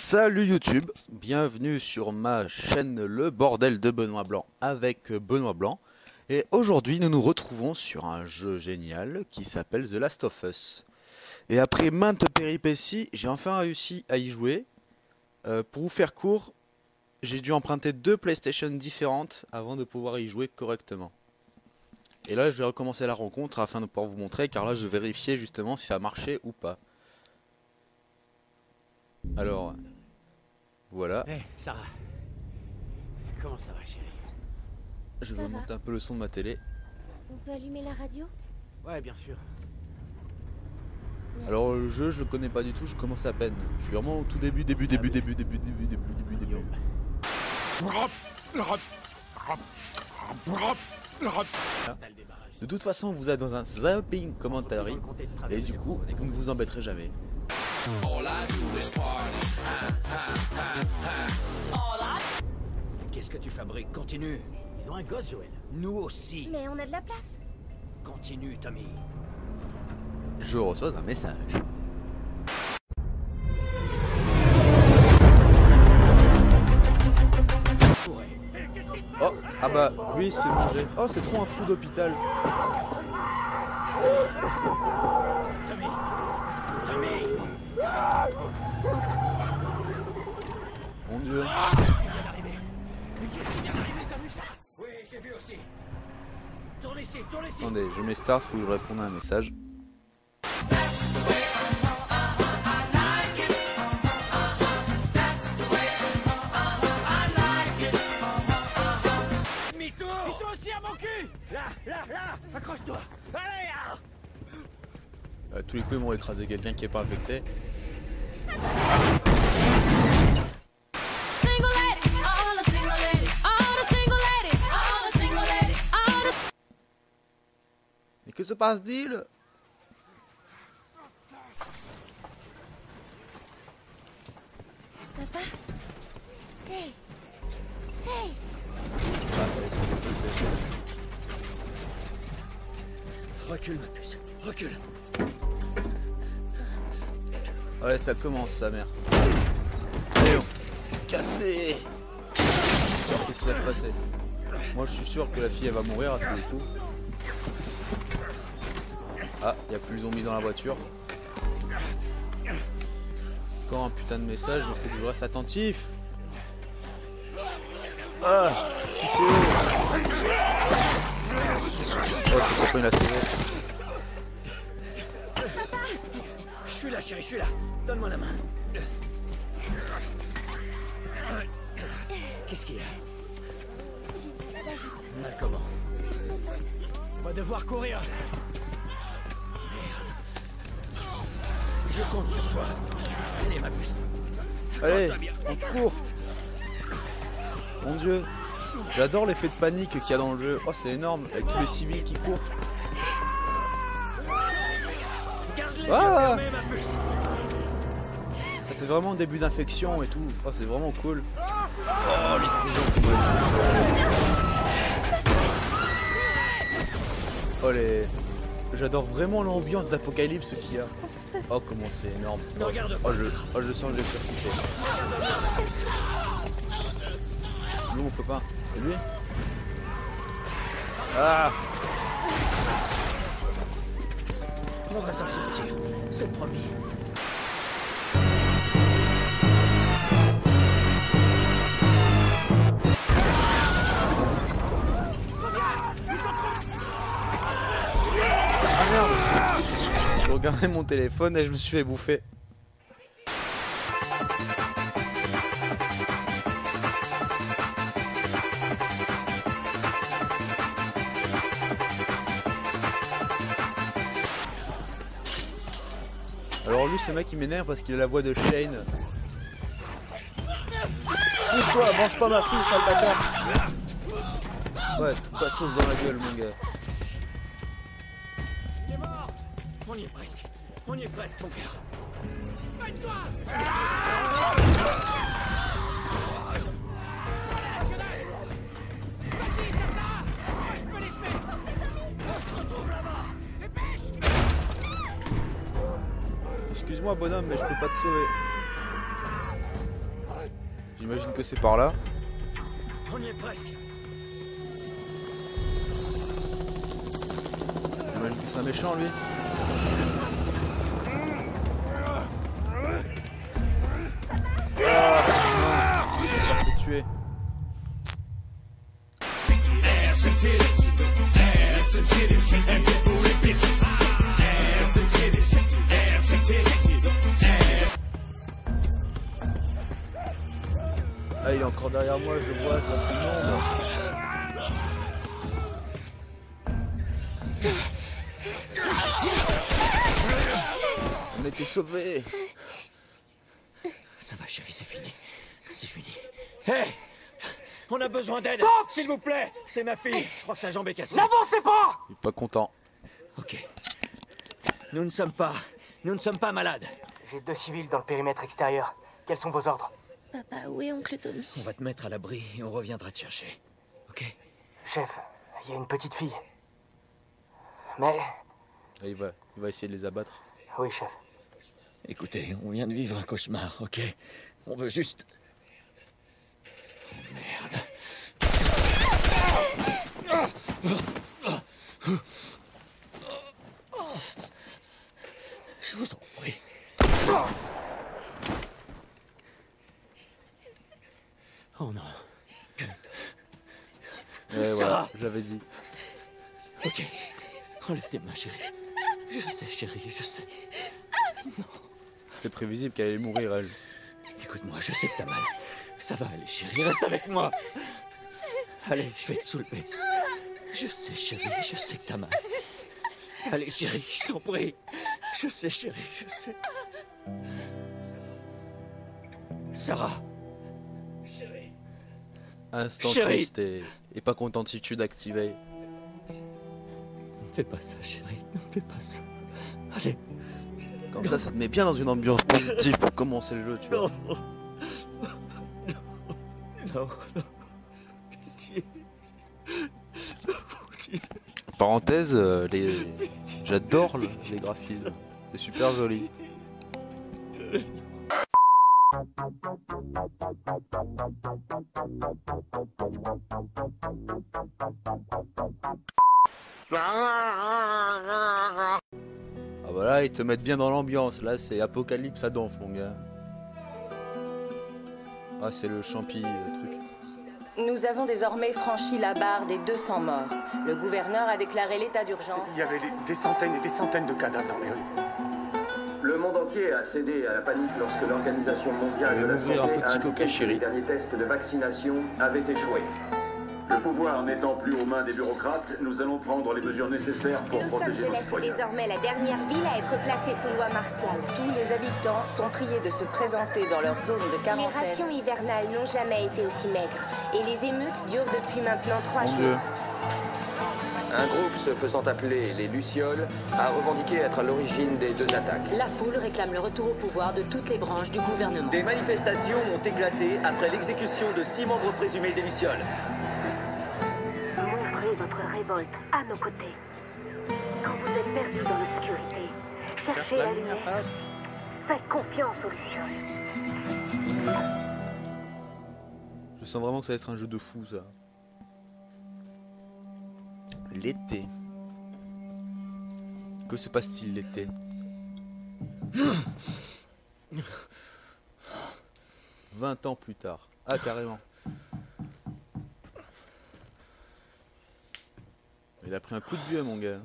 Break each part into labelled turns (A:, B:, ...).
A: Salut YouTube, bienvenue sur ma chaîne Le Bordel de Benoît Blanc avec Benoît Blanc. Et aujourd'hui nous nous retrouvons sur un jeu génial qui s'appelle The Last of Us. Et après maintes péripéties, j'ai enfin réussi à y jouer. Pour vous faire court, j'ai dû emprunter 2 PlayStation différentes avant de pouvoir y jouer correctement. Et là je vais recommencer la rencontre afin de pouvoir vous montrer, car là je vais vérifier justement si ça marchait ou pas. Alors, voilà.
B: Hé, Sarah. Comment ça va, chérie?
A: Je vais monter un peu le son de ma télé.
C: On peut allumer la radio?
B: Ouais, bien sûr.
A: Alors le jeu je le connais pas du tout, je commence à peine. Je suis vraiment au tout début. De toute façon vous êtes dans un zapping commentary et du coup vous ne vous embêterez jamais.
B: Qu'est-ce que tu fabriques? Continue. Ils ont un gosse, Joël. Nous aussi.
C: Mais on a de la place.
B: Continue, Tommy.
A: Je reçois un message. Oh, ah bah lui il se fait manger. Oh c'est trop un fou d'hôpital.
B: Tommy. Tommy.
A: Mon dieu.
B: Qu'est-ce qui vient d'arriver? T'as vu ça? Oui, j'ai vu aussi. Tourne ici, tourne ici.
A: Attendez, je mets start, faut que je réponde à un message.
B: Mytho! Ils sont aussi à mon cul! Là, accroche-toi! Allez, ah!
A: À tous les coups ils m'ont écrasé quelqu'un qui est pas infecté. Mais que se passe-t-il?
C: Papa? Hey! Hey!
A: Ah, elle se fait pousser.
B: Recule, ma puce. Recule.
A: Ouais, ça commence sa mère. Allez, cassé. Qu'est-ce qui va se passer? Moi je suis sûr que la fille elle va mourir à tous les coups. Ah, il y a plus de zombies dans la voiture. Encore un putain de message, il faut que je reste attentif. Ah, putain. Oh, c'est copain il a sauvé.
B: Je suis là, chérie, je suis là. Donne-moi la main. Qu'est-ce qu'il y a?
C: J'ai la jambe.
B: Mal comment? On va devoir courir. Merde. Je compte sur toi. Allez, ma puce.
A: Allez,
B: Accroche-toi bien.
A: on court. Mon dieu, j'adore l'effet de panique qu'il y a dans le jeu. Oh, c'est énorme, avec tous les civils qui courent.
B: Garde les yeux
A: Ah!
B: fermés, ma puce.
A: Ça fait vraiment début d'infection et tout. Oh, c'est vraiment cool. Oh, l'explosion. Oh, les... J'adore vraiment l'ambiance d'apocalypse qu'il y a. Oh, comment c'est énorme.
B: Ne regarde pas.
A: Oh, je sens que je vais faire kiffer. Nous, mon copain, c'est lui? Ah!
B: On va s'en sortir. C'est promis.
A: Ah merde! Je regardais mon téléphone et je me suis fait bouffer. Alors lui, ce mec il m'énerve parce qu'il a la voix de Shane. Pousse-toi, mange pas ma fille, sale bâtard! Ouais, passe tous dans la gueule, mon gars.
B: Il est mort. On y est presque. On y est presque, mon cœur. Soigne-toi. Vas-y, fais ça. Je peux l'espérer. Retrouve la mort. Dépêche.
A: Excuse-moi bonhomme, mais je peux pas te sauver. J'imagine que c'est par là.
B: On y est presque.
A: J'imagine que c'est un méchant lui. Ah, non, il va se tuer. Ah, il est encore derrière moi, je le vois, je vois son ombre. On était sauvés.
B: Ça va, chérie, c'est fini. C'est fini. Hé! On a besoin d'aide! S'il vous plaît! C'est ma fille! Je crois que sa jambe est cassée.
D: N'avancez pas!
A: Il est pas content.
B: Ok. Nous ne sommes pas malades.
D: J'ai 2 civils dans le périmètre extérieur. Quels sont vos ordres?
C: Papa, où est oncle Tommy?
B: On va te mettre à l'abri et on reviendra te chercher. Ok?
D: Chef, il y a une petite fille. Mais...
A: Ah, il va essayer de les abattre.
D: Oui, chef.
B: Écoutez, on vient de vivre un cauchemar, ok? On veut juste... Oh, merde. Je vous en prie. Oh non.
A: Ouais,
B: Ça
A: voilà,
B: va.
A: j'avais dit.
B: Ok. Enlève tes mains, chérie. Je sais, chérie, je sais.
A: C'était prévisible qu'elle allait mourir, elle.
B: Écoute-moi, je sais que t'as mal. Ça va aller, chérie, reste avec moi. Allez, je vais te soulever. Je sais, chérie, je sais que t'as mal. Allez, chérie, je t'en prie. Je sais, chérie, je sais. Sarah.
A: Instant
B: Chérie.
A: triste et pas contentitude activée.
B: Ne me fais pas ça, chérie. Ne me fais pas ça. Allez.
A: Comme ça te met bien dans une ambiance positive pour commencer le jeu, tu vois.
B: Non. Non, non. Pitié. Pitié.
A: Parenthèse, j'adore les graphismes. C'est super joli. Ah voilà, ils te mettent bien dans l'ambiance. Là, c'est Apocalypse à Donf, mon gars. Ah, c'est le champi, le truc.
E: Nous avons désormais franchi la barre des 200 morts. Le gouverneur a déclaré l'état d'urgence.
F: Il y avait des centaines et des centaines de cadavres dans les rues.
G: Le monde entier a cédé à la panique lorsque l'Organisation mondiale de la
A: Je vais ouvrir un
G: santé
A: petit
G: a
A: coca
G: indiqué que
A: chéri.
G: les derniers tests de vaccination avaient échoué. Le pouvoir n'étant plus aux mains des bureaucrates, nous allons prendre les mesures nécessaires pour
C: Los
G: protéger nos
C: Angeles est
G: citoyens.
C: désormais la dernière ville à être placée sous loi martiale.
E: Tous les habitants sont priés de se présenter dans leur zone de
C: Les
E: quarantaine.
C: rations hivernales n'ont jamais été aussi maigres. Et les émeutes durent depuis maintenant 3
A: Mon
C: jours.
A: dieu.
H: Un groupe se faisant appeler les Lucioles a revendiqué être à l'origine des 2 attaques.
E: La foule réclame le retour au pouvoir de toutes les branches du gouvernement.
I: Des manifestations ont éclaté après l'exécution de 6 membres présumés des Lucioles.
C: Montrez votre révolte à nos côtés. Quand vous êtes perdu dans l'obscurité, cherchez la lumière. Faites confiance aux Lucioles.
A: Je sens vraiment que ça va être un jeu de fou, ça. L'été. Que se passe-t-il l'été? 20 ans plus tard. Ah, carrément. Il a pris un coup de vieux, mon gars.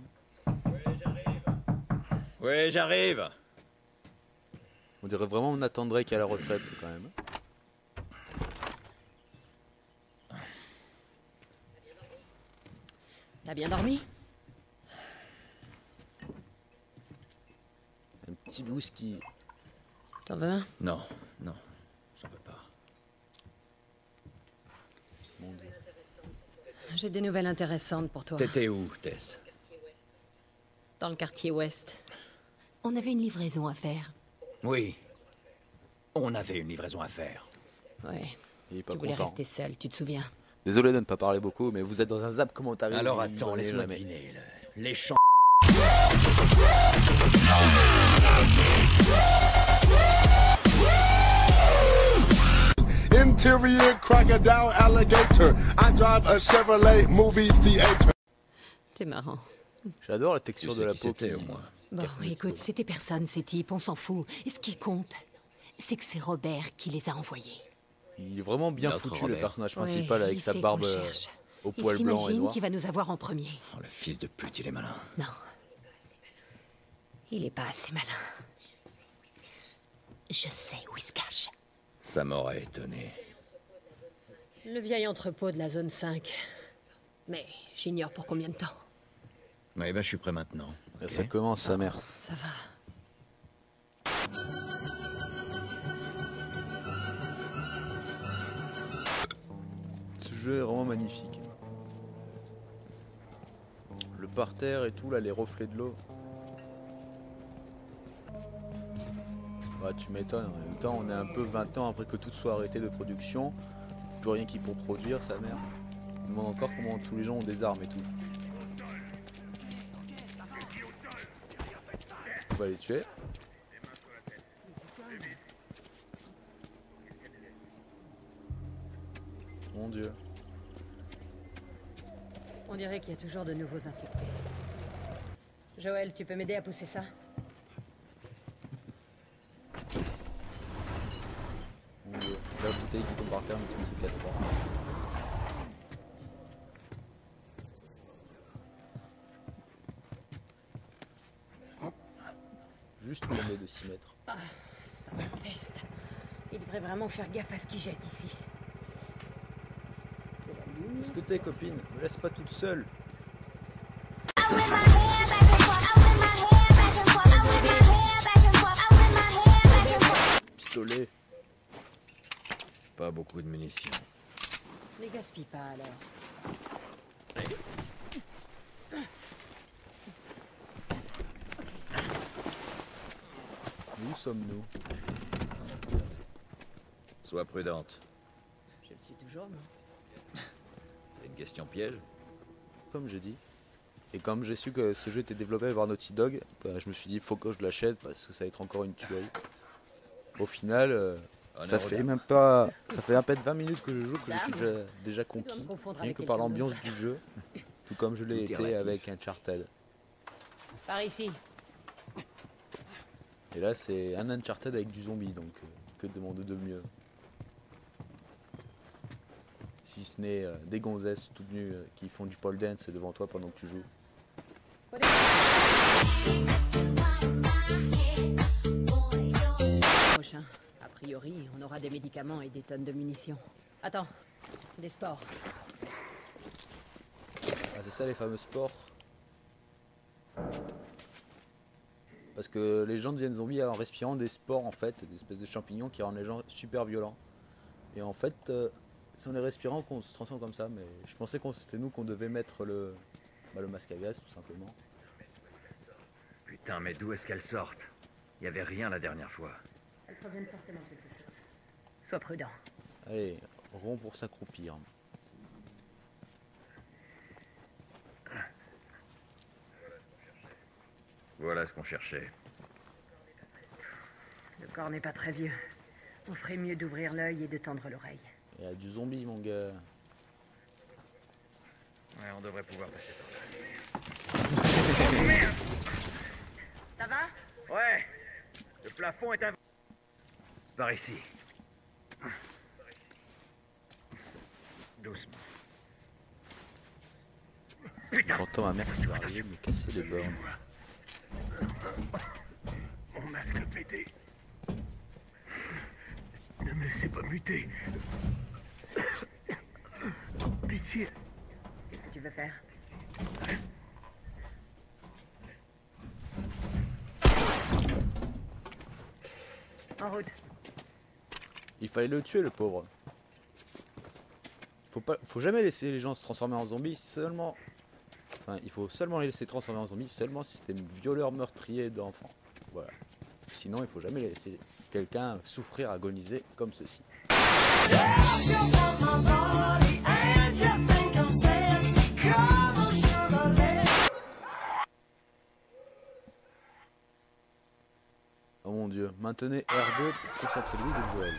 B: Oui, j'arrive.
A: On dirait vraiment Nathan Drake à la retraite, quand même.
E: T'as bien dormi?
A: Un petit whisky.
E: T'en veux un?
B: Non, non, j'en veux pas.
A: Mon dieu.
E: J'ai des nouvelles intéressantes pour toi.
B: T'étais où, Tess?
E: Dans le quartier ouest. On avait une livraison à faire.
B: Oui. On avait une livraison à faire.
E: Ouais.
A: Il est pas
E: Tu voulais
A: content.
E: rester seul, tu te souviens?
A: Désolé de ne pas parler beaucoup, mais vous êtes dans un zap commentaire.
B: Alors attends, laisse-moi deviner. Les champs.
J: Tyrion, crocodile, alligator. I drive a Chevrolet movie theater.
K: T'es marrant.
A: J'adore la texture de la peau
B: au moins.
K: Bon, écoute, c'était personne, ces types, on s'en fout. Et ce qui compte, c'est que c'est Robert qui les a envoyés.
A: Il est vraiment bien
B: Notre
A: foutu,
B: Robert.
A: le personnage
K: Ouais,
A: principal, avec
K: il
A: sa
K: sait
A: barbe
K: qu'on cherche.
A: au
K: Il
A: poil blanc et
K: s'imagine
A: noir.
K: qu'il va nous avoir en premier.
B: Oh, le fils de pute, il est malin.
K: Non. Il est pas assez malin. Je sais où il se cache.
B: Ça m'aurait étonné.
K: Le vieil entrepôt de la zone 5. Mais j'ignore pour combien de temps.
B: Eh ben, je suis prêt maintenant.
A: Là, ça commence, sa mère.
K: Ça va.
A: Ce jeu est vraiment magnifique. Le parterre et tout, là, les reflets de l'eau. Bah, tu m'étonnes. En même temps, on est un peu 20 ans après que tout soit arrêté de production. Plus rien qui pour produire, sa mère. Je me demande encore comment tous les gens ont des armes et tout. On va les tuer. Mon Dieu.
K: On dirait qu'il y a toujours de nouveaux infectés. Joël, tu peux m'aider à pousser ça?
A: Mon Dieu. La bouteille qui tombe par terre mais qui ne se casse pas. Juste tourner de 6 mètres.
K: Ah, ça m'empeste. Il devrait vraiment faire gaffe à ce qu'il jette ici.
A: Est-ce que t'es copine? Me laisse pas toute seule. Pistolet.
B: Pas beaucoup de munitions.
K: Les gaspille pas alors.
A: Où sommes-nous?
B: Sois prudente.
K: Je le suis toujours, non?
B: C'est une question piège.
A: Comme j'ai dit. Et comme j'ai su que ce jeu était développé par Naughty Dog, bah, je me suis dit faut que je l'achète parce que ça va être encore une tuerie. Au final, ça fait même pas. Ça fait à peine 20 minutes que je joue que je suis déjà conquis. Rien que par l'ambiance du jeu. Tout comme je l'ai été avec Uncharted.
K: Par ici.
A: Et là c'est un Uncharted avec du zombie, donc que demander de mieux? Si ce n'est des gonzesses toutes nues qui font du pole dance devant toi pendant que tu joues.
K: Prochain. A priori, on aura des médicaments et des tonnes de munitions. Attends, des sports.
A: Ah, c'est ça les fameux sports. Parce que les gens deviennent zombies en respirant des spores en fait, des espèces de champignons qui rendent les gens super violents. Et en fait, c'est en les respirant qu'on se transforme comme ça, mais je pensais que c'était nous qu'on devait mettre le masque à gaz tout simplement.
L: Putain, mais d'où est-ce qu'elles sortent? Il y avait rien la dernière fois.
K: Elles proviennent forcément quelque chose. Sois prudent.
A: Allez, rond pour s'accroupir.
L: Voilà ce qu'on cherchait.
K: Le corps n'est pas très vieux. On ferait mieux d'ouvrir l'œil et de tendre l'oreille.
A: Il y a du zombie mon gars.
L: Ouais, on devrait pouvoir passer par là.
K: Oh merde! Ça va?
L: Ouais. Le plafond est un... Par ici. Doucement.
A: J'entends ma mère qui va arriver me casser les bornes.
L: Mon masque pété. Ne me laissez pas muter. Pitié.
K: Qu'est-ce que tu veux faire? En route.
A: Il fallait le tuer le pauvre. Faut jamais laisser les gens se transformer en zombies seulement. Enfin, il faut seulement les laisser transformer en zombies seulement si c'est des violeurs meurtriers d'enfants. Voilà. Sinon, il faut jamais laisser quelqu'un souffrir, agoniser comme ceci. Oh mon dieu, maintenez R2 pour concentrer lui de Joël.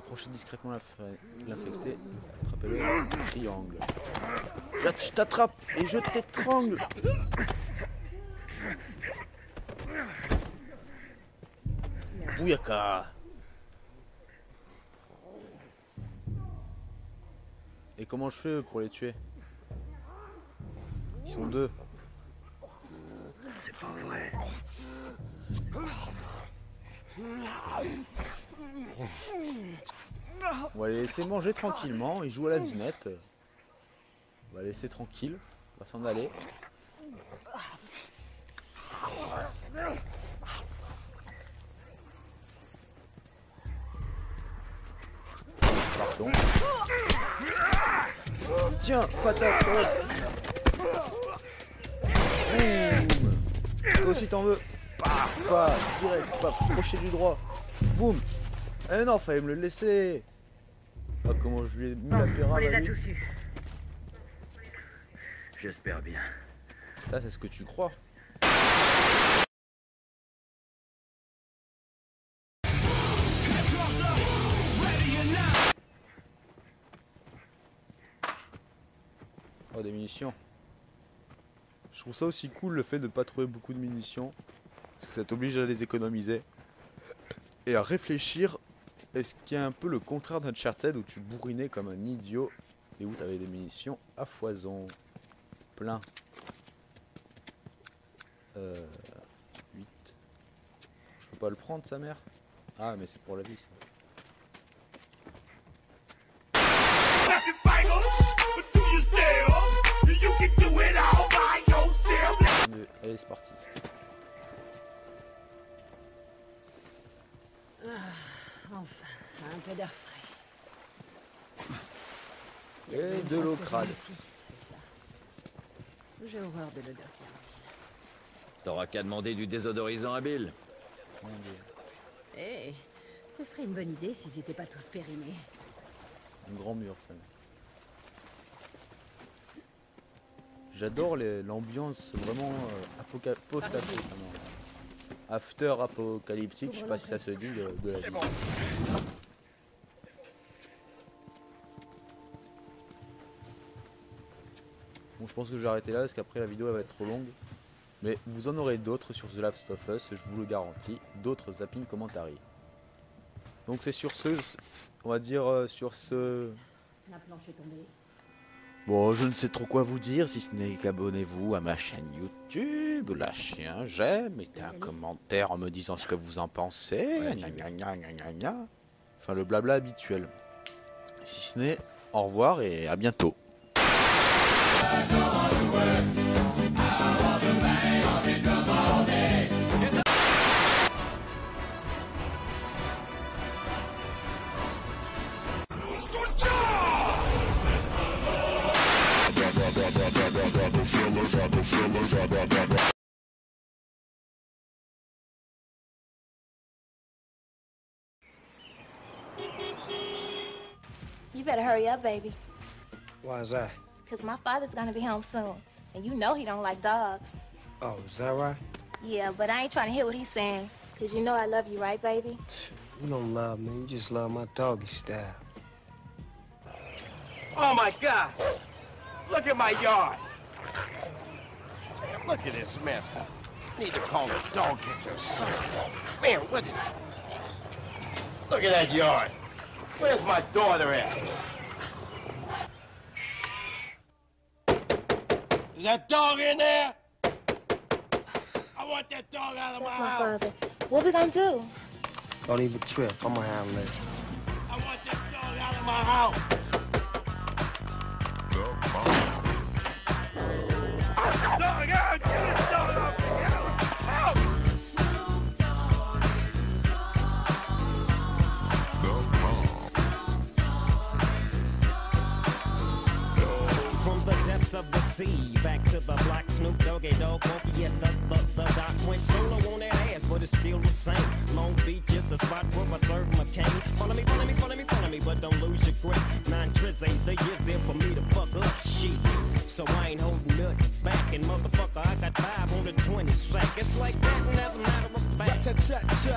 A: Approchez discrètement l'infecté. Attrapez-le. Triangle. Je t'attrape et je t'étrangle. Bouyaka. Et comment je fais pour les tuer? Ils sont deux.
L: C'est pas vrai.
A: On va les laisser manger tranquillement. Ils jouent à la dinette. On va les laisser tranquille. On va s'en aller. Pardon. Tiens, patate, ça va. Boum. Toi aussi t'en veux. Pas, direct, pas, crochet du droit. Boum. Eh non, fallait me le laisser. Ah, comment je lui ai mis la pérave.
L: On les a tous eus. J'espère bien.
A: Ça, c'est ce que tu crois. Oh, des munitions. Je trouve ça aussi cool le fait de ne pas trouver beaucoup de munitions. Parce que ça t'oblige à les économiser. Et à réfléchir. Est-ce qu'il y a un peu le contraire d'Uncharted où tu bourrinais comme un idiot et où tu avais des munitions à foison. Plein. 8. Je peux pas le prendre, sa mère? Ah, mais c'est pour la vie, ça. Allez, c'est parti.
K: Enfin, un peu d'air frais.
A: Et de l'eau crade.
K: J'ai horreur de l'odeur.
B: T'auras qu'à demander du désodorisant à Bill.
K: Eh, ce serait une bonne idée s'ils n'étaient pas tous périmés.
A: Un grand mur, ça. J'adore l'ambiance vraiment post-apo. After apocalyptique, je sais pas si ça se dit de la vie. Bon. Bon, je pense que je vais arrêter là parce qu'après la vidéo elle va être trop longue. Mais vous en aurez d'autres sur The Last of Us, je vous le garantis. D'autres zapping commentary. Donc c'est sur ce, on va dire sur ce...
K: La planche est tombée.
A: Bon, je ne sais trop quoi vous dire, si ce n'est qu'abonnez-vous à ma chaîne YouTube, lâchez un j'aime, mettez un commentaire en me disant ce que vous en pensez, enfin le blabla habituel. Si ce n'est, au revoir et à bientôt.
M: You better hurry up, baby.
N: Why is that?
M: Because my father's gonna be home soon. And you know he don't like dogs.
N: Oh, is that right?
M: Yeah, but I ain't trying to hear what he's saying. Because you know I love you, right, baby?
N: You don't love me. You just love my doggy style.
O: Oh, my God! Look at my yard! Look at this mess. Need to call the dog catcher or something. Man, what is... Look at that yard. Where's my daughter at? Is that dog in there? I want that dog out of my house.
M: Father. What we gonna do?
N: Don't even trip. I'm gonna handle this.
O: I want that dog out of my house. Dog out! Get this dog out! Out!
P: From the depths of the sea, back to the block, Snoop Doggy Dogg, Funky at the dock. Went solo on that ass, but it's still the same. Long Beach is the spot where I serve my cane. Follow me, follow me, follow me, follow me, but don't lose your grip. 9 trips ain't the years there for me to fuck up shit. So I ain't holding nothing back, and motherfucker, I got 5 on the 20 sack. It's like that, and as a matter of fact,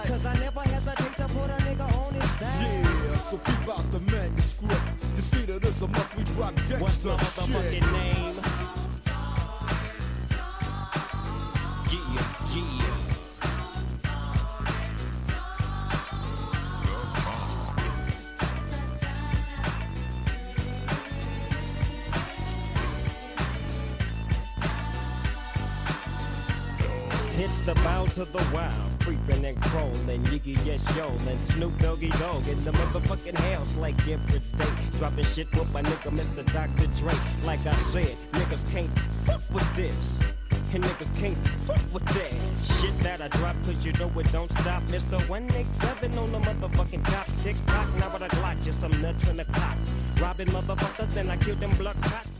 P: cause I never hesitate to put a nigga on his back.
Q: Yeah, so keep
J: Plus we drop
P: What's my
J: gangsta
P: motherfucking
J: shit.
P: name? Yeah. It's the bow to the wild, creeping and crawling, Yiggy yes yo, and Snoop Doggy Dogg in the motherfucking house like every day, dropping shit with my nigga Mr. Dr. Dre. Like I said, niggas can't fuck with this, and niggas can't fuck with that shit that I drop, cause you know it don't stop. Mr. 187 on the motherfucking top, tick tock, now with a Glock, just some nuts in the clock, robbing motherfuckers, and I kill them blood cops.